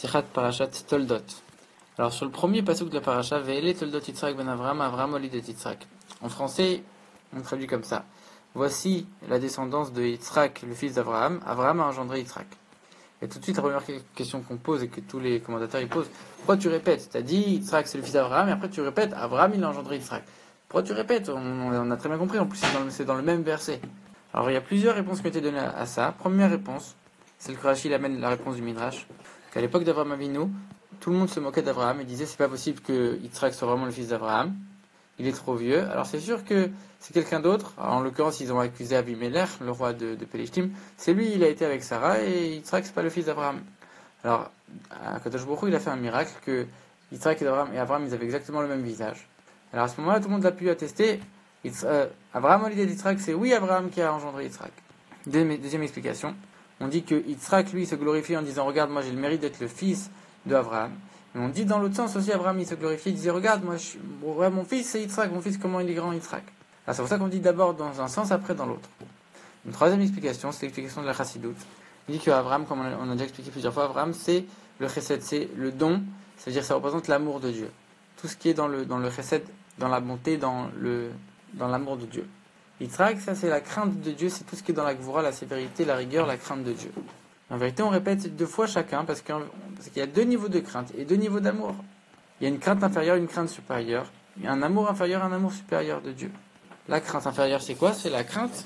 Sichat Parashat Toldot. Alors sur le premier pasuk de la paracha, Ve'ele Toldot Yitzhak ben Avraham, Avraham Olid et Yitzhak. En français, on traduit comme ça. Voici la descendance de Yitzhak, le fils d'Avraham. Avraham a engendré Yitzhak. Et tout de suite, la première question qu'on pose et que tous les commentateurs ils posent, pourquoi tu répètes? Tu as dit Yitzhak c'est le fils d'Avraham et après tu répètes Avraham il a engendré Yitzhak. Pourquoi tu répètes? On a très bien compris, en plus c'est dans le même verset. Alors il y a plusieurs réponses qui ont été données à ça. Première réponse, c'est le Rashi, il amène la réponse du Midrash, qu'à l'époque d'Avraham Avinu, tout le monde se moquait d'Avraham et disait c'est pas possible que Yitzhak soit vraiment le fils d'Avraham, il est trop vieux. Alors c'est sûr que c'est quelqu'un d'autre. Alors, en l'occurrence ils ont accusé Abimelech, le roi de Pélishtim, c'est lui, il a été avec Sarah et Yitzhak c'est pas le fils d'Avraham. Alors Kadosh Baruch Hu, il a fait un miracle que Yitzhak et Avraham ils avaient exactement le même visage. Alors à ce moment-là tout le monde a pu attester Avraham Olid et Yitzhak, c'est oui Avraham qui a engendré Yitzhak. Deuxième explication, on dit que Yitzhak lui se glorifie en disant regarde moi j'ai le mérite d'être le fils de Avraham. Mais on dit dans l'autre sens aussi Avraham il se glorifie, il disait regarde moi mon fils c'est Yitzhak, mon fils comment il est grand Yitzhak. Alors c'est pour ça qu'on dit d'abord dans un sens après dans l'autre. Une troisième explication, c'est l'explication de la Chassidoute. Il dit que Avraham, comme on a déjà expliqué plusieurs fois, Avraham c'est le chesed, c'est le don, c'est-à-dire ça représente l'amour de Dieu. Tout ce qui est dans le chesed, dans la bonté, dans l'amour de Dieu. Yitzhak, ça c'est la crainte de Dieu, c'est tout ce qui est dans la gvura, la sévérité, la rigueur, la crainte de Dieu. En vérité, on répète deux fois chacun parce qu'il y a deux niveaux de crainte et deux niveaux d'amour. Il y a une crainte inférieure, une crainte supérieure. Il y a un amour inférieur, un amour supérieur de Dieu. La crainte inférieure, c'est quoi? C'est la crainte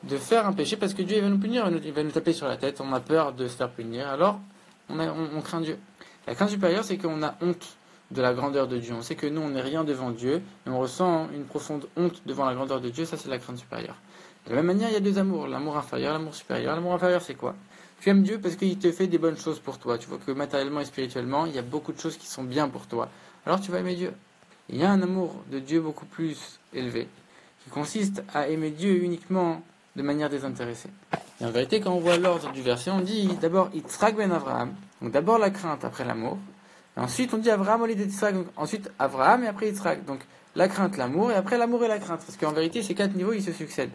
de faire un péché parce que Dieu il va nous punir, il va nous taper sur la tête, on a peur de se faire punir, alors on craint Dieu. La crainte supérieure, c'est qu'on a honte de la grandeur de Dieu. On sait que nous, on n'est rien devant Dieu, et on ressent une profonde honte devant la grandeur de Dieu, ça c'est la crainte supérieure. De la même manière, il y a deux amours, l'amour inférieur, l'amour supérieur. L'amour inférieur, c'est quoi? Tu aimes Dieu parce qu'il te fait des bonnes choses pour toi. Tu vois que matériellement et spirituellement, il y a beaucoup de choses qui sont bien pour toi. Alors tu vas aimer Dieu. Il y a un amour de Dieu beaucoup plus élevé, qui consiste à aimer Dieu uniquement de manière désintéressée. Et en vérité, quand on voit l'ordre du verset, on dit d'abord Yitzhak ben Avraham, donc d'abord la crainte, après l'amour. Et ensuite, on dit Avraham Olid et Yitzhak, donc ensuite Avraham et après Yitzhak. Donc la crainte, l'amour, et après l'amour et la crainte. Parce qu'en vérité, ces quatre niveaux, ils se succèdent.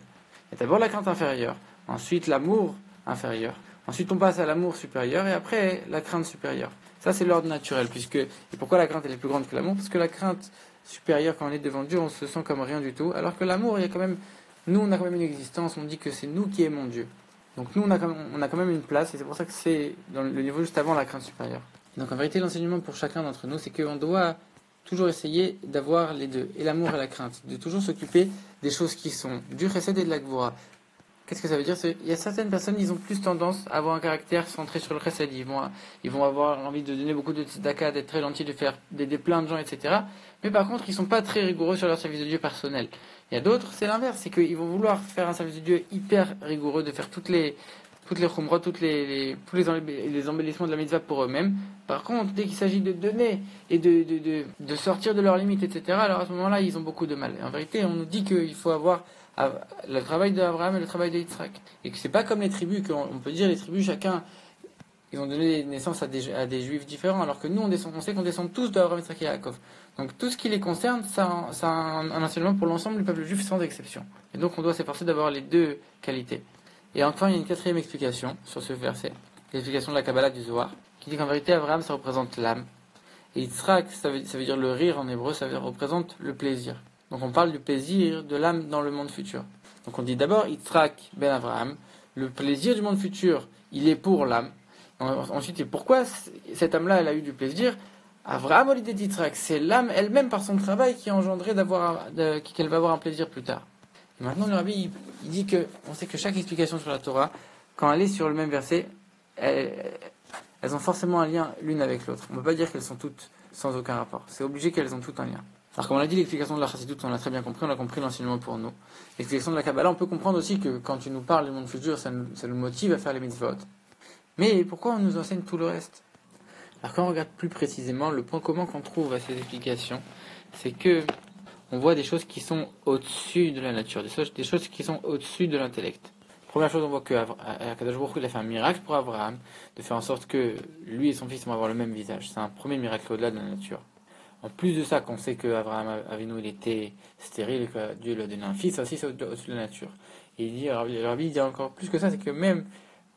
Et d'abord la crainte inférieure, ensuite l'amour inférieur, ensuite on passe à l'amour supérieur, et après la crainte supérieure. Ça, c'est l'ordre naturel, et pourquoi la crainte elle est plus grande que l'amour? Parce que la crainte supérieure, quand on est devant Dieu, on se sent comme rien du tout, alors que l'amour, nous, on a quand même une existence, on dit que c'est nous qui aimons Dieu. Donc nous, on a quand même une place, et c'est pour ça que c'est dans le niveau juste avant la crainte supérieure. Donc en vérité, l'enseignement pour chacun d'entre nous, c'est qu'on doit toujours essayer d'avoir les deux, et l'amour et la crainte, de toujours s'occuper des choses qui sont du chesed et de la gvura. Qu'est-ce que ça veut dire? Il y a certaines personnes, ils ont plus tendance à avoir un caractère centré sur le chesed, ils vont avoir envie de donner beaucoup de tzedaka, d'être très gentils, d'aider plein de gens, etc. Mais par contre, ils sont pas très rigoureux sur leur service de Dieu personnel. Il y a d'autres, c'est l'inverse, c'est qu'ils vont vouloir faire un service de Dieu hyper rigoureux, de faire toutes les khumrot, tous les embellissements de la mitzvah pour eux-mêmes. Par contre, dès qu'il s'agit de donner et de sortir de leurs limites, etc., alors à ce moment-là, ils ont beaucoup de mal. Et en vérité, on nous dit qu'il faut avoir le travail d'Abraham et le travail de Yitzhak. Et que c'est pas comme les tribus, qu'on peut dire les tribus, chacun, ils ont donné naissance à des juifs différents, alors que nous, on sait qu'on descend tous d'Abraham, Yitzhak et Yaakov. Donc tout ce qui les concerne, ça a un enseignement pour l'ensemble du peuple juif sans exception. Et donc on doit s'efforcer d'avoir les deux qualités. Et enfin, il y a une quatrième explication sur ce verset, l'explication de la Kabbalah du Zohar, qui dit qu'en vérité, Abraham, ça représente l'âme. Et Yitzhak, ça veut dire le rire en hébreu, ça représente le plaisir. Donc on parle du plaisir de l'âme dans le monde futur. Donc on dit d'abord Yitzhak ben Avraham, le plaisir du monde futur, il est pour l'âme. Ensuite, et pourquoi cette âme-là, elle a eu du plaisir? Avraham Olid et Yitzhak, c'est l'âme elle-même par son travail qui a engendré qu'elle va avoir un plaisir plus tard. Et maintenant, le Rabbi, il dit on sait que chaque explication sur la Torah, quand elle est sur le même verset, elles ont forcément un lien l'une avec l'autre. On ne peut pas dire qu'elles sont toutes sans aucun rapport. C'est obligé qu'elles ont toutes un lien. Alors comme on a dit, l'explication de la Chassidoute, on l'a très bien compris, on a compris l'enseignement pour nous. L'explication de la Kabbalah, on peut comprendre aussi que quand tu nous parles du monde futur, ça nous motive à faire les mitzvot. Mais pourquoi on nous enseigne tout le reste? Alors quand on regarde plus précisément, le point commun qu'on trouve à ces explications, c'est que on voit des choses qui sont au-dessus de la nature, des choses qui sont au-dessus de l'intellect. Première chose, on voit que Kadosh Baruch Hu, il a fait un miracle pour Abraham, de faire en sorte que lui et son fils vont avoir le même visage. C'est un premier miracle au-delà de la nature. En plus de ça, qu'on sait qu'Abraham Avinu, il était stérile, que Dieu lui a donné un fils, ça aussi c'est au-dessus de la nature. Et il dit, le Rabbi dit encore plus que ça, c'est que même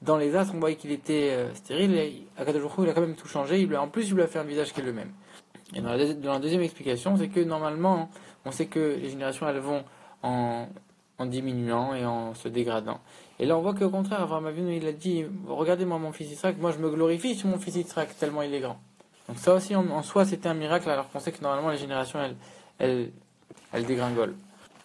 dans les astres, on voyait qu'il était stérile, et Akadosh Baruch Hu, il a quand même tout changé, en plus, il lui a fait un visage qui est le même. Et dans la deuxième explication, c'est que normalement, on sait que les générations, elles vont en, en diminuant et en se dégradant. Et là, on voit qu'au contraire, Avraham Avinu, il a dit, regardez-moi mon fils Yitzhak, moi je me glorifie sur mon fils Yitzhak, tellement il est grand. Donc ça aussi, en soi, c'était un miracle, alors qu'on sait que normalement, les générations, elles dégringolent.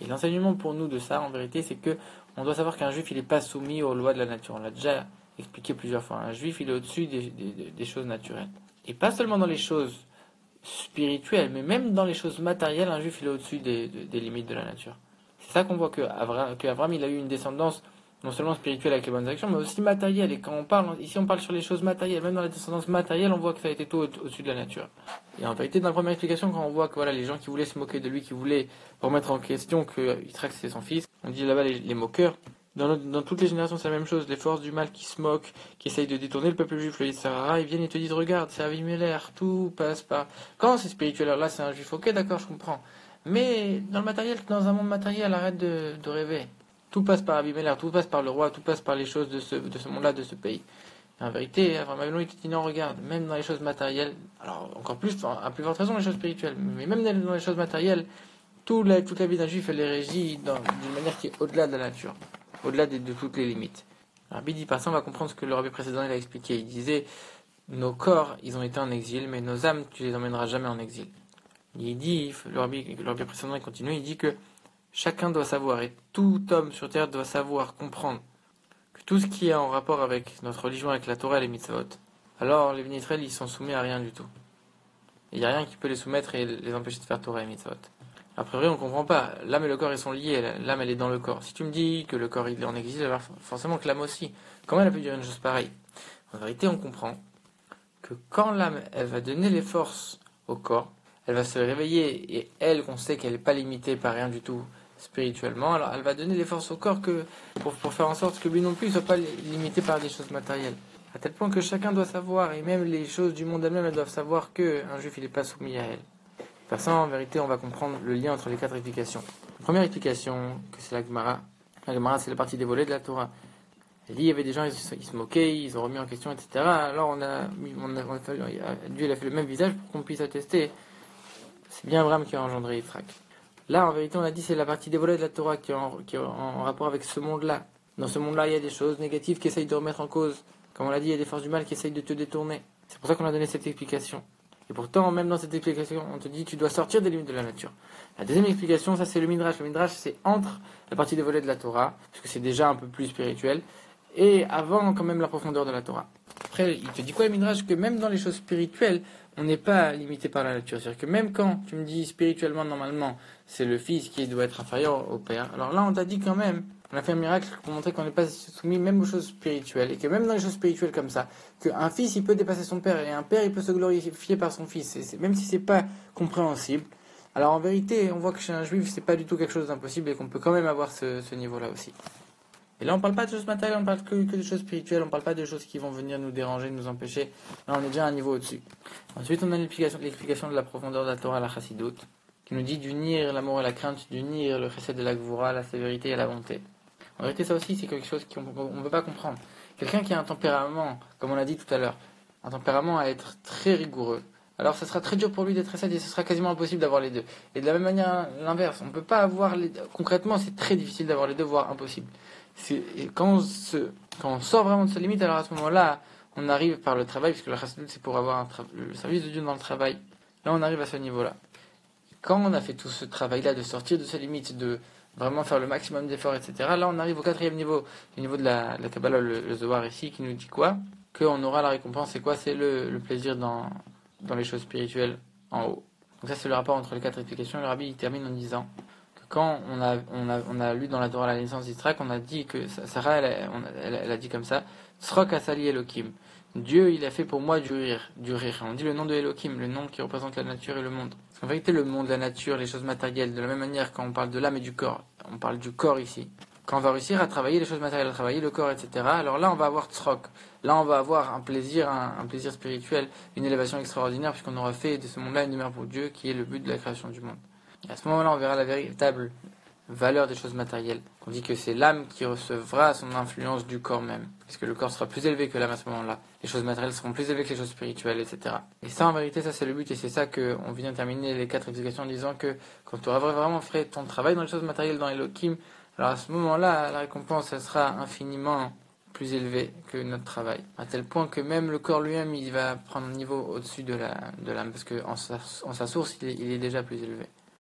Et l'enseignement pour nous de ça, en vérité, c'est que on doit savoir qu'un juif, il n'est pas soumis aux lois de la nature. On l'a déjà expliqué plusieurs fois. Un juif, il est au-dessus des choses naturelles. Et pas seulement dans les choses spirituelles, mais même dans les choses matérielles, un juif, il est au-dessus des limites de la nature. C'est ça qu'on voit qu'Abraham, il a eu une descendance non seulement spirituelle avec les bonnes actions, mais aussi matérielle. Et quand on parle, ici on parle sur les choses matérielles, même dans la descendance matérielle, on voit que ça a été tout au-dessus de la nature. Et en vérité, dans la première explication, quand on voit que voilà, les gens qui voulaient se moquer de lui, qui voulaient remettre en question que Yitzhak c'était son fils, on dit là-bas les moqueurs. Dans toutes les générations, c'est la même chose. Les forces du mal qui se moquent, qui essayent de détourner le peuple juif, le Yitzhara, ils viennent et te disent regarde, c'est Avimelech, tout passe par. Quand c'est spirituel, alors là c'est un juif, ok, d'accord, je comprends. Mais dans le matériel, dans un monde matériel, arrête de rêver. Tout passe par Abimelech, tout passe par le roi, tout passe par les choses de ce monde-là, de ce pays. Et en vérité, Abraham Avinu, il te dit non, regarde, même dans les choses matérielles, alors encore plus, à plus forte raison, les choses spirituelles, mais même dans les choses matérielles, toute la vie d'un juif, elle est régie d'une manière qui est au-delà de la nature, au-delà de toutes les limites. Rabbi dit par ça, on va comprendre ce que le rabbi précédent il a expliqué. Il disait, nos corps, ils ont été en exil, mais nos âmes, tu les emmèneras jamais en exil. Il dit, le rabbi précédent, il continue, il dit que chacun doit savoir, et tout homme sur terre doit savoir, comprendre, que tout ce qui est en rapport avec notre religion, avec la Torah et les mitzvot, alors les Bnei Israël, ils sont soumis à rien du tout. Il n'y a rien qui peut les soumettre et les empêcher de faire Torah et mitzvot. A priori, on ne comprend pas. L'âme et le corps, ils sont liés. L'âme, elle est dans le corps. Si tu me dis que le corps, il est en exil, alors forcément que l'âme aussi. Comment elle a pu dire une chose pareille? En vérité, on comprend que quand l'âme, elle va donner les forces au corps, elle va se réveiller et elle, qu'on sait qu'elle n'est pas limitée par rien du tout spirituellement, alors elle va donner les forces au corps pour faire en sorte que lui non plus ne soit pas limité par des choses matérielles. À tel point que chacun doit savoir, et même les choses du monde elles-mêmes, elles doivent savoir qu'un juif, il n'est pas soumis à elle. Par ça, en vérité, on va comprendre le lien entre les quatre explications. La première explication, que c'est la Gemara. La Gemara, c'est la partie dévolée de la Torah. Elle dit, il y avait des gens, ils se moquaient, ils ont remis en question, etc. Alors Dieu il a fait le même visage pour qu'on puisse attester. C'est bien Abraham qui a engendré Yitzhak. Là, en vérité, on a dit, c'est la partie dévolée de la Torah qui est en rapport avec ce monde-là. Dans ce monde-là, il y a des choses négatives qui essayent de remettre en cause. Comme on l'a dit, il y a des forces du mal qui essayent de te détourner. C'est pour ça qu'on a donné cette explication. Et pourtant, même dans cette explication, on te dit tu dois sortir des limites de la nature. La deuxième explication, ça c'est le Midrash. Le Midrash, c'est entre la partie dévolée de la Torah, parce que c'est déjà un peu plus spirituel, et avant quand même la profondeur de la Torah. Après, il te dit quoi le Midrash? Que même dans les choses spirituelles, on n'est pas limité par la nature. C'est-à-dire que même quand tu me dis spirituellement, normalement, c'est le fils qui doit être inférieur au père, alors là on t'a dit quand même, on a fait un miracle pour montrer qu'on n'est pas soumis même aux choses spirituelles. Et que même dans les choses spirituelles comme ça, qu'un fils il peut dépasser son père et un père il peut se glorifier par son fils. Même si c'est pas compréhensible. Alors en vérité, on voit que chez un juif, c'est pas du tout quelque chose d'impossible et qu'on peut quand même avoir ce niveau-là aussi. Et là, on parle pas de choses matérielles, on parle que de choses spirituelles, on parle pas de choses qui vont venir nous déranger, nous empêcher. Là, on est déjà à un niveau au-dessus. Ensuite, on a l'explication de la profondeur de la Torah, la Chassidut, qui nous dit d'unir l'amour et la crainte, d'unir le chesed de la gvura, la sévérité et la bonté. En vérité, ça aussi, c'est quelque chose qu'on ne peut pas comprendre. Quelqu'un qui a un tempérament, comme on l'a dit tout à l'heure, un tempérament à être très rigoureux, alors ça sera très dur pour lui d'être chassid et ce sera quasiment impossible d'avoir les deux. Et de la même manière, l'inverse, on ne peut pas avoir les deux. Concrètement, c'est très difficile d'avoir les deux, voire impossible. Quand on sort vraiment de sa limite, alors à ce moment-là, on arrive par le travail, puisque la chassidut c'est pour avoir le service de Dieu dans le travail. Là, on arrive à ce niveau-là. Quand on a fait tout ce travail-là de sortir de sa limite, de vraiment faire le maximum d'efforts, etc., là, on arrive au quatrième niveau, le niveau de la Kabbalah, le Zohar ici, qui nous dit quoi? Qu'on aura la récompense, c'est quoi? C'est le plaisir dans les choses spirituelles en haut. Donc ça, c'est le rapport entre les quatre explications. Le rabbi il termine en disant que quand on a lu dans la Torah la naissance d'Israël, on a dit que Sarah, elle a dit comme ça, Tzrok asali Elohim. Dieu, il a fait pour moi du rire. On dit le nom de Elohim, le nom qui représente la nature et le monde. Parce qu'en vérité, le monde, la nature, les choses matérielles, de la même manière, quand on parle de l'âme et du corps, on parle du corps ici. Quand on va réussir à travailler les choses matérielles, à travailler le corps, etc., alors là, on va avoir tzrok. Là, on va avoir un plaisir spirituel, une élévation extraordinaire, puisqu'on aura fait de ce monde-là une demeure pour Dieu, qui est le but de la création du monde. Et à ce moment-là, on verra la valeur des choses matérielles. On dit que c'est l'âme qui recevra son influence du corps même, puisque le corps sera plus élevé que l'âme à ce moment-là. Les choses matérielles seront plus élevées que les choses spirituelles, etc. Et ça, en vérité, ça c'est le but, et c'est ça qu'on vient de terminer les 4 explications en disant que quand tu auras vraiment fait ton travail dans les choses matérielles, dans Elohim, alors à ce moment-là, la récompense, elle sera infiniment plus élevée que notre travail. À tel point que même le corps lui-même, il va prendre un niveau au-dessus de l'âme, parce qu'en sa source, il est déjà plus élevé.